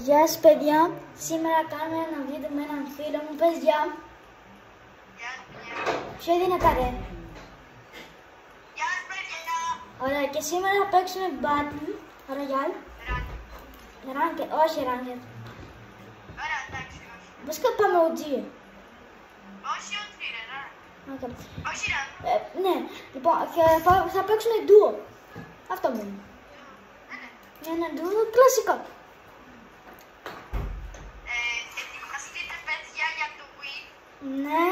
Γεια σας παιδιά, σήμερα κάνουμε ένα βίντεο με έναν φίλο μου, πες γεια. Πιο δυνατά ρε. Γεια σας παιδιά. Ωραία, και σήμερα θα παίξουμε battle, Royal. Ranked, όχι Ranked. Ωραία, εντάξει, όχι. Βασικά πάμε OG. Όχι, όχι ρε, ρε. Okay. Όχι ρε. Ναι, λοιπόν, και θα παίξουμε duo. Αυτό μόνο. Ένα duo κλασικό. Ετοιμαστείτε παιδιά για το win. Ναι,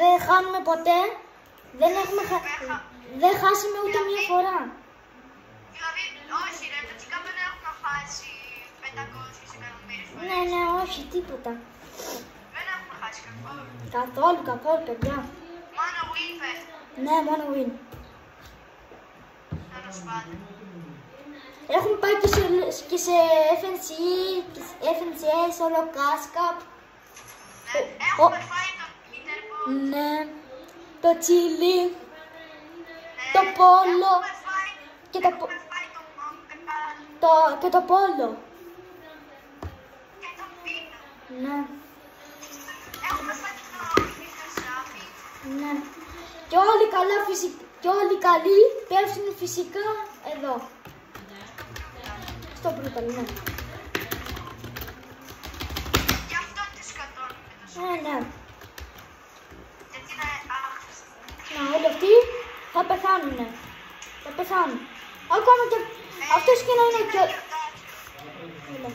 δεν χάνουμε ποτέ. Δεν χάσαμε ούτε μία φορά. Δηλαδή, όχι ρε, βασικά δεν έχουμε χάσει 500 εκατομμύρια φορές. Ναι, όχι, τίποτα. Δεν έχουμε χάσει καθόλου. Καθόλου, παιδιά. Μόνο win πες. Ναι, μόνο win. Τέλος πάντων. Έχουμε πάει και σε FNCE, FNCS, όλο Cascap. Ναι, έχουμε φάει το Peterball. Ναι, το Chili, Ναι, το Polo έχουμε φάει και το Moncal το Polo. και το Pino. Ναι, Έχουμε φάει και το Σάμι. ναι. Και όλοι καλοί πέφτουν φυσικά εδώ. Στο Brutal, ναι. Γι' αυτό τη σκοτώνουμε τόσο. Ναι. Γιατί είναι άχρηστη. Να, όλοι αυτοί θα πεθάνουνε. Θα πεθάνουν. Ακόμα και αυτός και να είναι και... Έλα.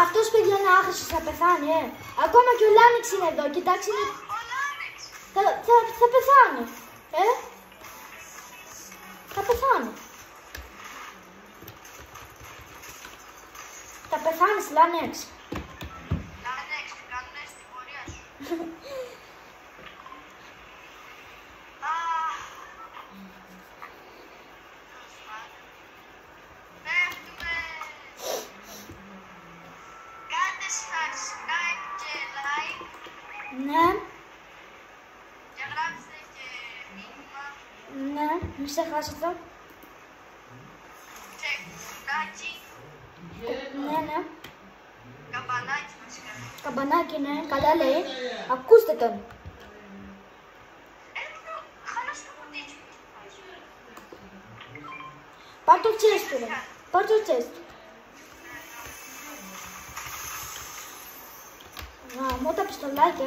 Αυτός παιδιά είναι άχρηστος, θα πεθάνει, Ακόμα και ο Λάνιξ είναι εδώ, κοιτάξτε. Ο Λάνεξ. Θα πεθάνει, Θα πεθάνει. Θα πεθάνεις, Λάνιξ. Λάνεξ, τι κάνουνε στην πορεία σου. Πέφτουμε. Κάντε subscribe και like Ναι, και γράψτε και μήνυμα ναι, μη ξεχάσετε. και κουτάκι, Ναι. καμπανάκι βασικά. Καμπανάκι, ναι, καλά λέει. Ακούστε τον. Χάλασε το κουτίτσι μου. Πάρ' το chest του, ρε. Πάρ' το chest. Μου τα πιστολάκια,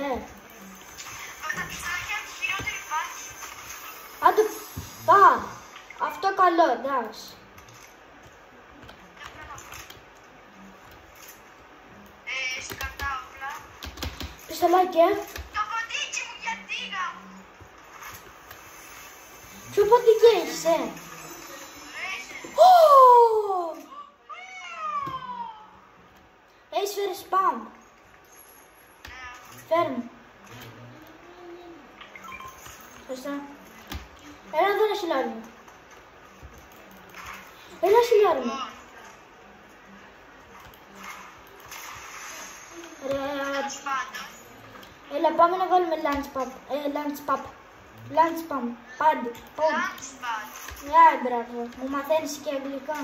Τα πιστολάκια τη χειρότερη φάση. Άντε, αυτό καλό, εντάξει. Σκατά όπλα. Πιστολάκια, Το κοντίτσι μου γιατί γάμο. ποιο ποντίκι έχεις, Έχεις φέρει spam. Φέρ' μου. Ευχαριστώ. Έλα εδώ ένα χιλάρι μου. Έλα χιλάρι μου. Τέλος πάντων. Έλα πάμε να βάλουμε lunch pub. Lunch pub. Πάντε. Lunch pad. Μπράβο. Μου μαθαίνεις και αγγλικά.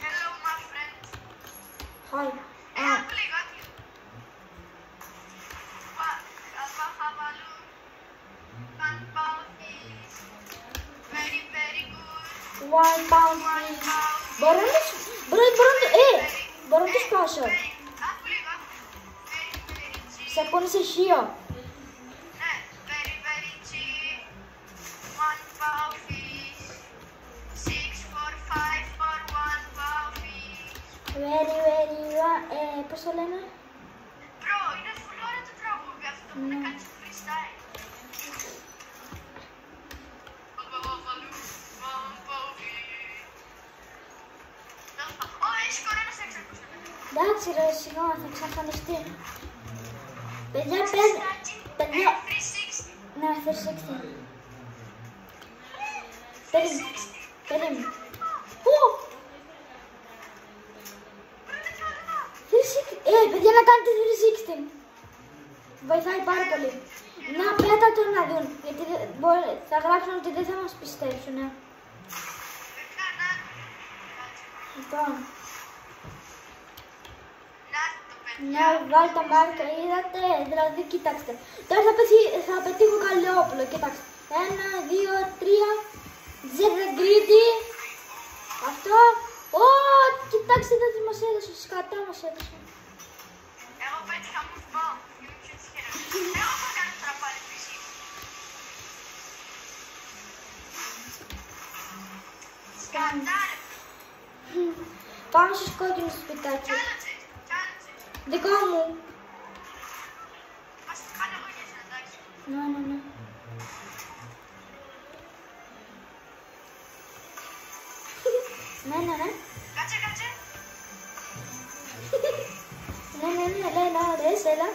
Hello my friend. Hi. Άκου λίγο, άκου λίγο. Παχαβαλού. One pound is very very good. One pound One fish. pound Μπορώ να τους σπάσω. Άκου λίγο, άκου. Very very cheap. Σε ακούνε σε χείο. Ναι, very very cheap. One pound fish. 645 for one pound fish. Πώς το λένε. Bro, είναι full ώρα το τραγούδι αυτό που είναι κάτι στο freestyle. Έχει κορώνα σε 600. Εντάξει ρε, σιγά, θα εξαφανιστεί. Παιδιά, παιδιά. 360. Ναι, 360. Περίμενε. Πού? 360. Παιδιά, να κάνετε 360. Βοηθάει πάρα πολύ. Να πέτα το να δουν. Γιατί θα γράψουν ότι δεν θα μας πιστέψουν. Να Λοιπόν, Να το παιδιά. να βάλει τα μάρκα, είδατε, δηλαδή κοιτάξτε. Τώρα θα πετύχω Καλλιόπουλο, κοιτάξτε. 1, 2, 3, Τζερεγκρίτη. Αυτό. Ω, κοιτάξτε εδώ τι μας έδωσε, σκατά μας έδωσε. Εγώ πέτυχα μου πω. Είμαι πιο τυχερός. Εγώ έχω κάνει τώρα πάλι φύση. Σκατάρε. Πάμε στους κόκκινους σπιτάκια. Κάλατσε. Κάλατσε. Δικό μου. Ας το κάνω εγώ για εσένα, εντάξει. Ναι, ναι, ναι. Ναι, ναι, ναι. Κάτσε, κάτσε. Ναι, ναι, ναι, έλα, δες, έλα.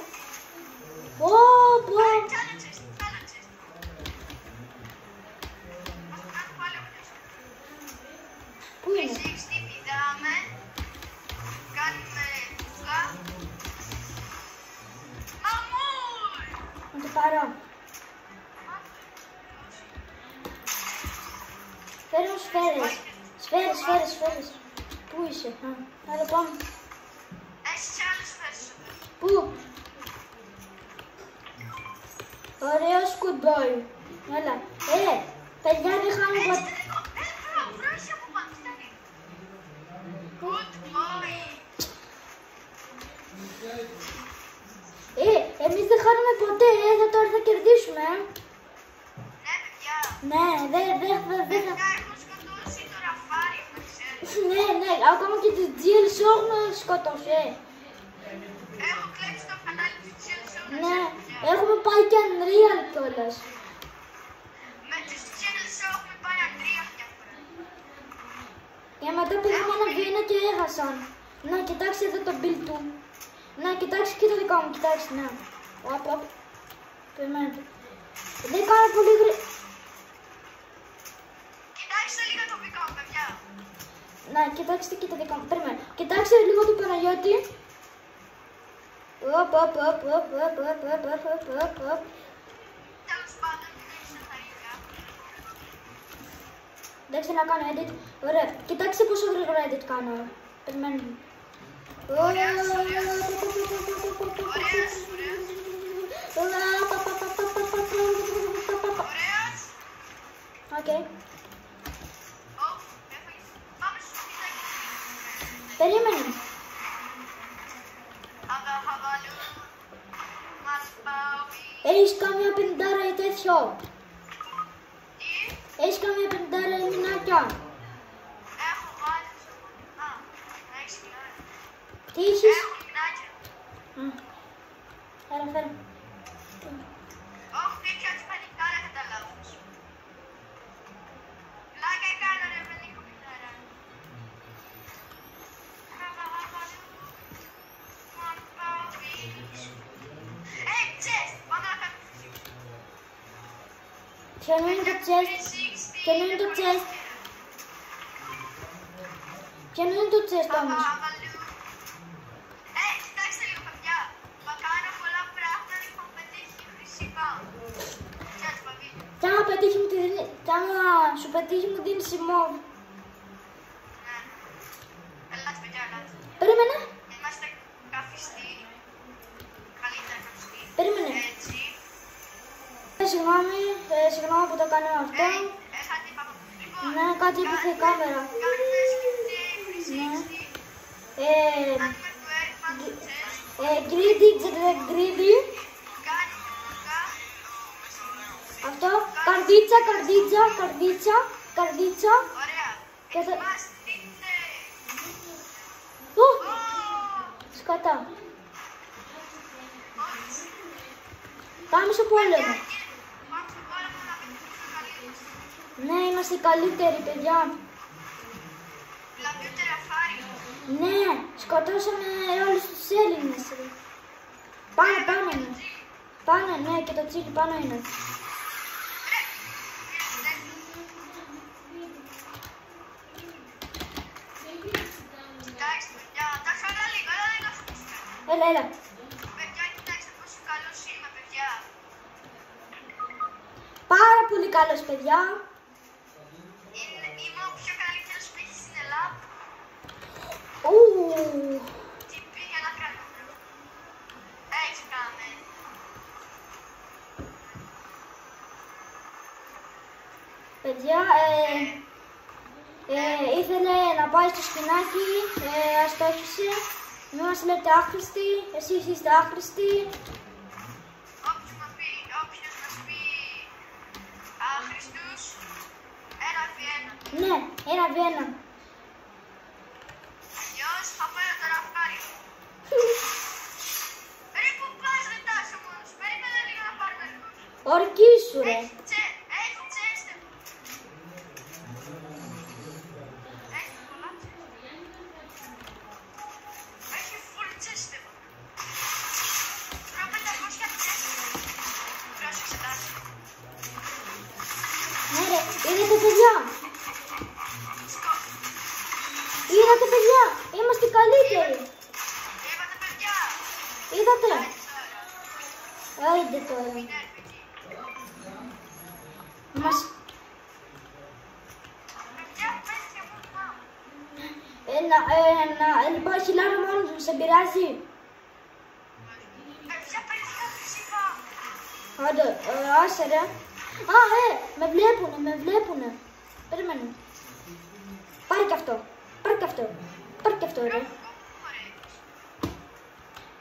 Πω, πω. Κάλατσες, κάλατσες. Ας το κάνω πάλι όπως. Πού είναι? 360 πηδάμε. Κάνουμε φούγα. Μαμούρ! Να το πάρω. Φέρνω σφαίρες. Σφαίρες, σφαίρες, σφαίρες. Πού είσαι? Έλα, πάμε. Έχεις άλλες φέρες εδώ. Πού? Ωραίος good boy. Έλα. Παιδιά, δεν χάνω Έτσι ποτέ. δεν έχω. Βρώσει από πάνω, φτάνει. Good boy. Εμείς δεν χάνουμε ποτέ. Τώρα θα κερδίσουμε. Ναι, παιδιά. Ναι, δεν θα... Παιδιά, έχουν σκοτώσει το ραφάρι, να ξέρεις. Ναι, ναι, ακόμα και τις GLS έχουμε σκοτώσει. Έχω κλέψει το κανάλι του Chelsea, να Ναι, ξέρεις, παιδιά. έχουμε πάει και Unreal κιόλας. Με τους Chelsea έχουμε πάει Αντρία μια φορά. Και μετά πήγαμε ένα βήνα και έχασαν. Να, κοιτάξτε εδώ το build του. Να, κοιτάξτε και το δικό μου, κοιτάξτε, να. Οπ, οπ. Περιμένετε. Δεν κάνω πολύ γρήγορα. Κοιτάξτε λίγο το δικό μου, παιδιά. Να, κοιτάξτε και το δικό μου. Περιμένετε. Κοιτάξτε λίγο το Παναγιώτη. Οπ, οπ, οπ, οπ, οπ, οπ, οπ, οπ, οπ, οπ, οπ. Τέλος πάντων, κοιτάξτε τα ίδια. Εντάξει, να κάνω edit. Ωραία. Κοιτάξτε πόσο γρήγορα edit κάνω. Περιμένετε. Ωραίος, ωραίος. Ωραίος, ωραίος. Ωραίος. Οκ. Ω, έφαγες. Πάμε στο σπιτάκι. Περίμενε. Αγαχαβαλού. Μας παύει. Έχεις καμία πεντάρα ή τέτοιο? Τι? Έχεις καμία πεντάρα ή μηνάκια? Έχω βάλει. Α, έχεις μιλάει. Τι έχεις? Έχω μηνάκια. Φέρε, φέρε. Όχι, τέτοια της πανικάρα κατά λάθος. Πλάκα έκανα ρε, δεν έχω μηνάρα. Αγαχαβαλού. Μας παύει. Chest, πάμε να κάνουμε φυσικό. Ποιο είναι το chest? Ποιο είναι το chest? Ποιο είναι το chest όμως? Κοιτάξτε λίγο παιδιά. Θα κάνω πολλά πράγματα, έχω πετύχει χρυσή πάω. Κοιτάξτε παπί. Κι άμα πετύχει μου τη δίνει... Κι άμα σου πετύχει μου δίνει σημό. Ναι. Ελάτε παιδιά, ελάτε. Περίμενε. Είμαστε καθιστοί. Καλύτερα καθιστοί. Περίμενε. Έτσι. Συγγνώμη που το κάνω αυτό. Έχα τι είπα. Λοιπόν, Ναι, κάτι έπαθε η κάμερα. κάνουμε σκεφτή, Ναι. χρυσή. Κάνουμε του έρθμα του chest. Greedy, greedy. Κάνουμε φούγα. Αυτό. Καρδίτσα, καρδίτσα, καρδίτσα, καρδίτσα. Ωραία. Και θα- Ετοιμαστείτε. Ου, Ω, σκατά. όχι. Πάμε στο πόλεμο. Πάμε στον πόλεμο να πετύχουμε καλύτερα. Ναι, είμαστε οι καλύτεροι, παιδιά. Δηλαδή ούτε ραφάρι. Ναι, σκοτώσαμε όλους τους Έλληνες. ρε. Πάνω, πάνω είναι. Πάνω, ναι, και το τσίλι πάνω είναι. Κοιτάξτε, παιδιά, τα χαρά λίγο, αλλά δεν αφήστε. Έλα, έλα. Παιδιά, κοιτάξτε πόσο καλός είμαι, παιδιά. Πάρα πολύ καλός, παιδιά. Είμαι ο πιο καλύτερος παίκτης στην Ελλάδα. Ήθελε να πάει στο σπινάκι, αστόχησε. Μην μας λέτε άχρηστοι, εσείς είστε άχρηστοι. Όποιος μας πει άχρηστους, 1v1. Ναι, 1v1. Αλλιώς θα φέρω το ραφάρι. Ρε που πας ρε Τάσο μόνος, περίμενε λίγο να πάρουμε λίγο. Ορκίσου ρε. Έχει τσέστε. Έχει πολλά τσέστε. Έχει full τσέστε. Πρέπει 500 τσέστε. Πρόσεξε Τάσο. Ναι ρε, είδατε παιδιά. Είδατε παιδιά, είμαστε καλύτεροι. Είπατε παιδιά. Είδατε. Τώρα. Άιντε τώρα. Είναι RPG. Μας... Παιδιά πέστε από πάνω. Λοιπόν, χιλιάρο μόνος μου, σε πειράζει. Παιδιά παιδιά φυσικά. Άντε, άσε ρε. Με βλέπουνε. Περίμενε. Πάρε κι αυτό. Πάρε κι αυτό ρε.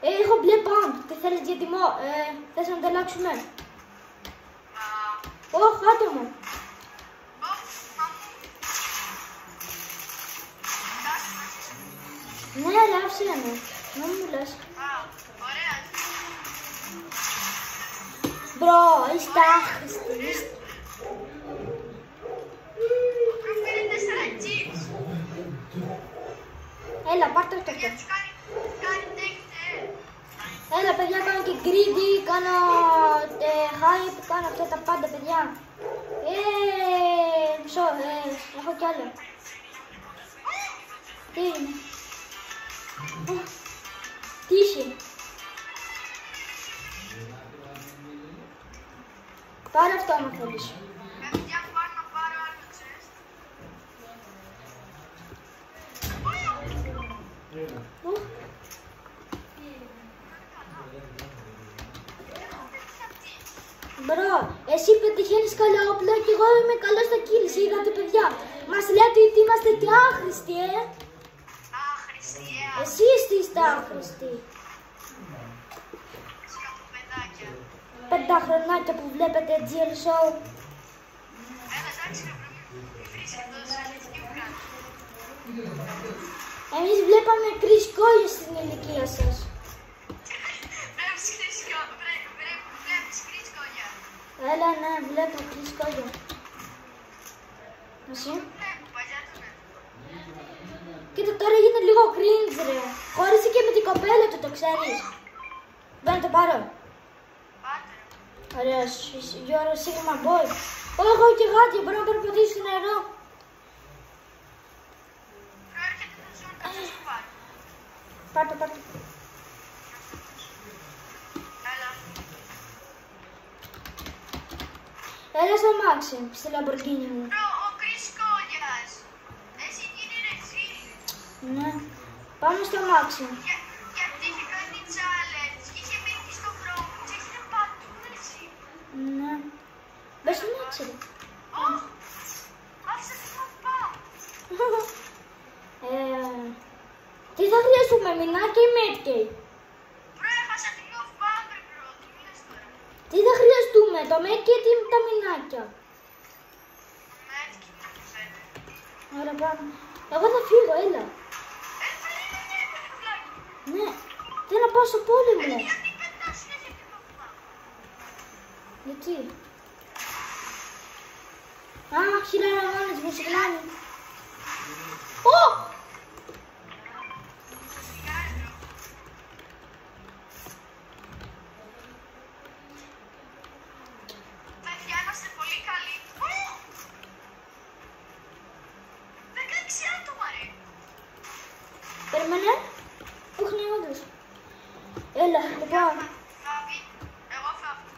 Έχω μπλε παντ. Τι θέλεις για τιμό. Θες να ανταλλάξουμε. Ωχ, άτομο. Ναι, ρε, άφησε με. Να μου λες. Ωραία. Μπρο, είστε άχρηστοι. Προφέρει 4 chips. Έλα, πάρτε αυτό. Παιδιά τους κάνει τέκτε. Έλα, παιδιά, κάνω και greedy, κάνω hype, κάνω αυτά τα πάντα, παιδιά. Μισό, έχω κι άλλο. Τι είναι. Τι είσαι. Πάρε αυτό άμα θέλεις. Παιδιά πάω να πάρω άλλο chest. Μπρο, εσύ πετυχαίνεις καλά όπλα και εγώ είμαι καλός στα kills. Είδατε παιδιά, μας λέτε ότι είμαστε και άχρηστοι, Άχρηστη, Εσείς είστε άχρηστοι. σκατοπεδάκια. 5 χρονάκια που βλέπετε GL Show. Εντάξει ρε μπρο, μη βρίσκεται το σαλιστική μου κάτω. Εμείς βλέπαμε Chris Coyle στην ηλικία σας. Βλέπεις κρίσκολια. Έλα, ναι, βλέπω Chris Coyle. Εσύ. Βλέπω, παλιά του ναι. Κοίτα, τώρα γίνεται λίγο cringe, ρε. Χώρισε και με την κοπέλα του, το ξέρεις. Δεν να το πάρω. Πάτε ρε. Ωραία, you're a Sigma boy. Εγώ και γάτια, μπορώ να περπατήσω στο νερό. Προέρχεται το ζώο, θα σου πάρει. Πάρτε. Έλα. Έλα στο αμάξι, στη Lamborghini μου. Μπρο, ο Κρισκόλιας. Εσύ είναι ρε εσύ. Ναι. Πάμε στο αμάξι. Γιατί είχε κάνει challenge και είχε μείνει στο δρόμο και είχε πατούν εσύ. Ναι. Μπες στο αμάξι, ρε. Άφησα την να πάω. Τι θα χρειαστούμε, μηνάκια ή Medcave? Μπρο, έχασα την off-bumper μπρο, τι μήνες τώρα. Τι θα χρειαστούμε, το Medcave ή τα μηνάκια? Μέτκι μου φαίνεται. Ωραία, πάμε. Εγώ θα φύγω, έλα. Περίμενε, κουκλάκι. Ναι, θέλω να πάω στο πόλεμο. Γιατί πετάς συνέχεια την off-bumper. Γιατί? Χιλιάρα μόνος μου, συγγνώμη. Ω! Παιδιά, είμαστε πολύ καλοί. 16 άτομα ρε. Περίμενε. Ναι, όντως. Έλα, λοιπόν. Φάβη, εγώ φεύγω.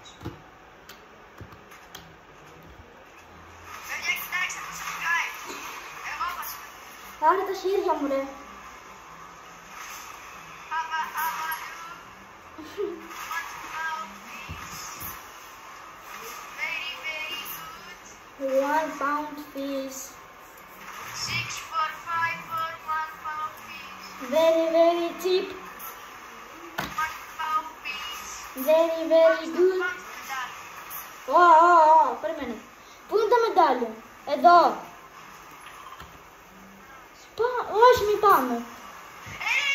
Παιδιά, κοιτάξτε, θα σας φυγάει. Εγώ βασικά. Άρα τα χέρια μου, ρε. Very, very good. 1 pound fish. 6 Very, very cheap. Mouthpiece. Very, very good. Περίμενε. Πού είναι τα μετάλλια? Εδώ. Όχι, μην πάμε.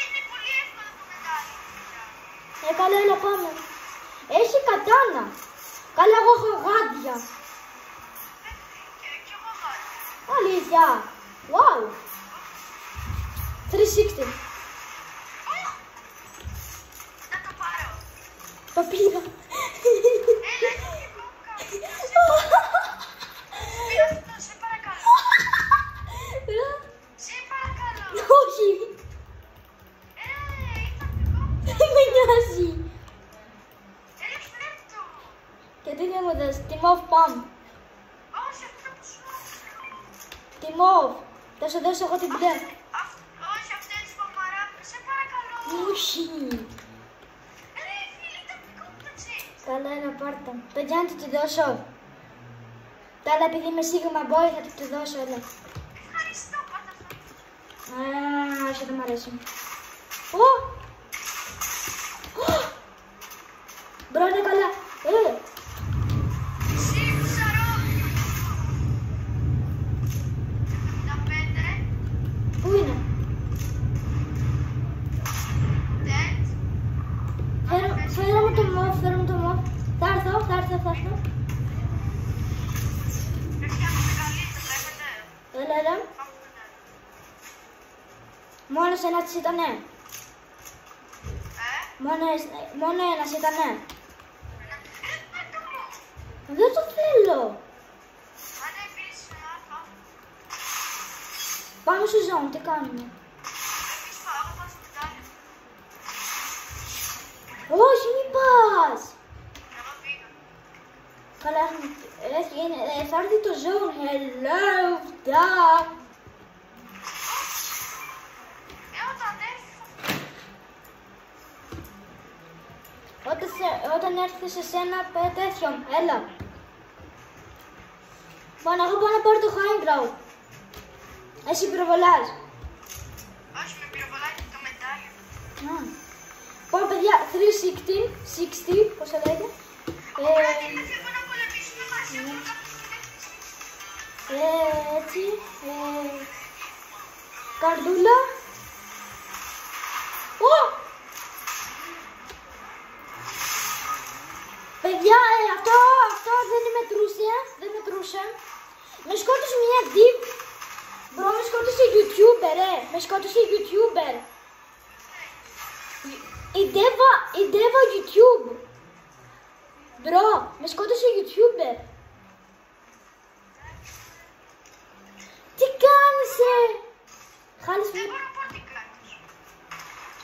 Είναι πολύ εύκολο το μετάλλιο. Καλά, έλα πάμε. Έχει κατάνα. Καλά, εγώ έχω γάντια. Κι εγώ γάτια. Αλήθεια. Wow. 360. Να το πάρω. Το πήρα. Έλα, πήρα αυτό, σε παρακαλώ. Σε παρακαλώ. Όχι. Ήταν δικό μου. Δεν με νοιάζει. Φέρτο. Και τι δεν μου δες, τη μοβ πάμε. Όχι, αυτό που σου λέω. Τη μοβ. Θα σου δώσω εγώ την μπλε. Όχι, αυτή τη φωμαρά. Σε παρακαλώ. Όχι. Φίλοι, ήταν δικό μου το τσί. Καλά, ένα πάρτα. Παιδιά, να του τη δώσω. Τα άλλα, επειδή είμαι Sigma Boy, θα του τη δώσω, έλα. Ευχαριστώ, πάντα αυτό. Όχι, δεν μ' αρέσει. Μπρο, είναι καλά. Ψήφισαρο. 75. Πού είναι? Dead. Φέρω μου το μοβ, φέρω μου το μοβ. Θα έρθω. Παιδιά, με μεγαλύτερο, βλέπετε. Έλα. Μόνος ένας ήτανε. Μόνο ένας ήτανε. Δεν το θέλω. Πάμε στο ζώο, τι κάνουμε? Όχι, μην πας. Καλά, θα έρθει το ζώο. Hello, duck. Όταν έρθει σε σένα, τέτοιο, έλα. Πάνω, εγώ πάω να πάρω το high ground. Εσύ πυροβολάς. Όχι, με πυροβολάκι το μετάλλιο. Πάμε, παιδιά, 360, πώς θα λέγεται. Πρέπει να πολεμήσουμε μαζί. Έτσι. Καρδούλα. Παιδιά, αυτό δεν μετρούσε. Με σκότωσε μια div. Μπρο, με σκότωσε YouTuber, με σκότωσε YouTuber. Η Deva YouTube. Μπρο, με σκότωσε YouTuber. Τι κάνεις,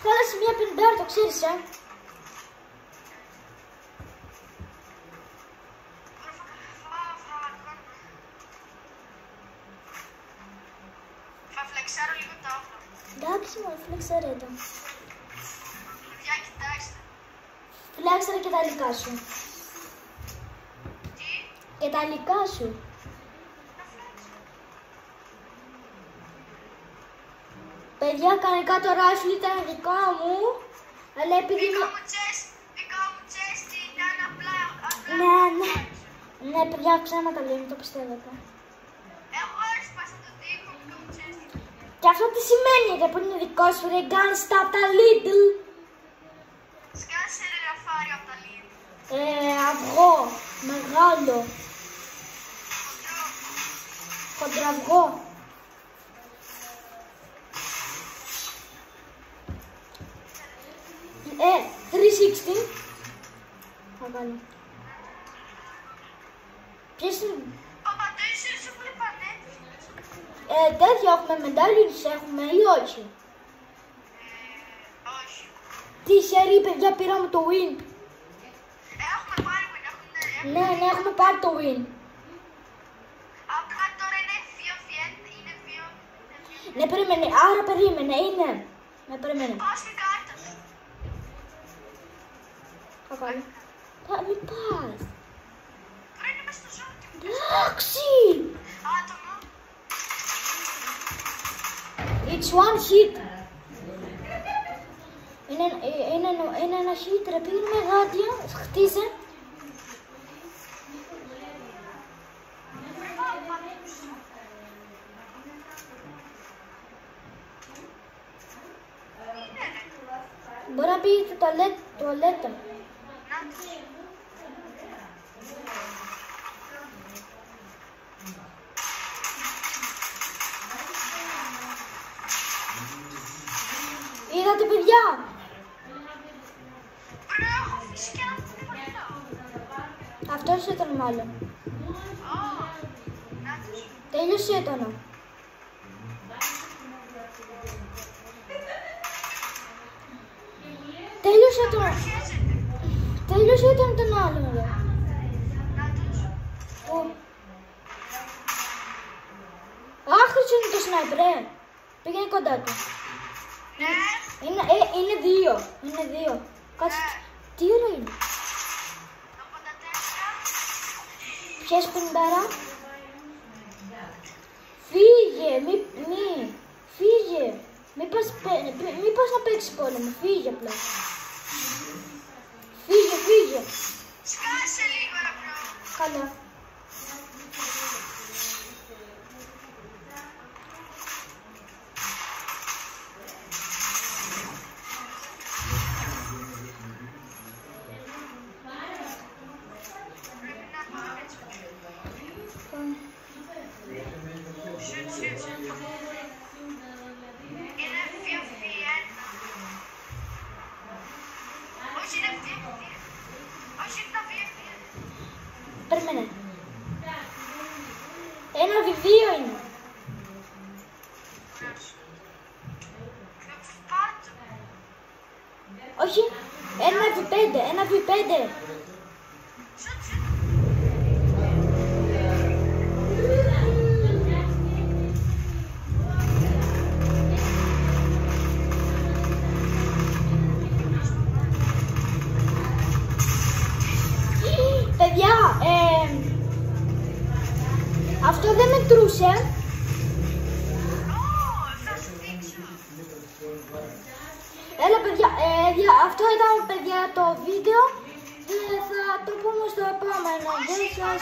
Χάλασε μια 50, το ξέρεις, Θα φλεξάρω λίγο τα όπλα. Εντάξει, μου φλεξάρε το. Παιδιά, κοιτάξτε. Φλάξαρε και τα υλικά σου. Τι? Και τα υλικά σου. Παιδιά, κανονικά το ράφιλ ήταν δικό μου, αλλά επειδή... Δικό μου chest ήταν απλά... Ναι, παιδιά, ψέματα λέει, μην το πιστεύετε. Εγώ έσπασα το τοίχο, δικό μου chest. Και αυτό τι σημαίνει, ρε, που είναι δικό σου, ρε, gangsta από τα Lidl. Σκάσε ρε ραφάριο από τα Lidl. Αυγό, μεγάλο. Χοντραυγό. Ε, 360. Θα κάνω. Ποιες είναι? Παπαντήσεις σου βλέπανε. Τέτοια έχουμε, medallions έχουμε ή όχι? Όχι. Τι σερί, παιδιά, πήραμε το win. Έχουμε πάρει win, Ναι, έχουμε πάρει το win. Απλά τώρα είναι 2-2, είναι 2. Ναι, περίμενε, άρα περίμενε, είναι. Ναι, περίμενε. Πάω στην κάρτα σου. Θα κάνω. Μην πας. Τώρα είναι μες στο ζώο. Εντάξει. Άτομο. It's one hit. Είναι ένα χίτρα, πήγαινε με γάντια, χτίσε. Μπορεί να πήγε στο τουαλέτα. Είδατε, παιδιά! Αυτός ήταν μάλλον. Τέλειωσε ήταν. Τέλειωσε τον άλλο, ρε. Πού? Άχρηστο είναι το σνάιπερ, πήγαινε κοντά του. Είναι δύο. Κάτσε, τι ώρα είναι? Πιες 50. Φύγε, φύγε. Μη πας να παίξεις πόλεμο, φύγε απλά. Φύγε. Σκάσε λίγο, ρε μπρο. Καλά. Είναι 2v1. Όχι, είναι 2v1. Όχι, είναι 2v1. Περίμενε. 1v2 είναι. Όχι, 1v5. Παιδιά, αυτό δεν μετρούσε. Έλα, παιδιά, αυτό ήταν, παιδιά, το βίντεο. Θα το πούμε στο επόμενο. Γεια σας.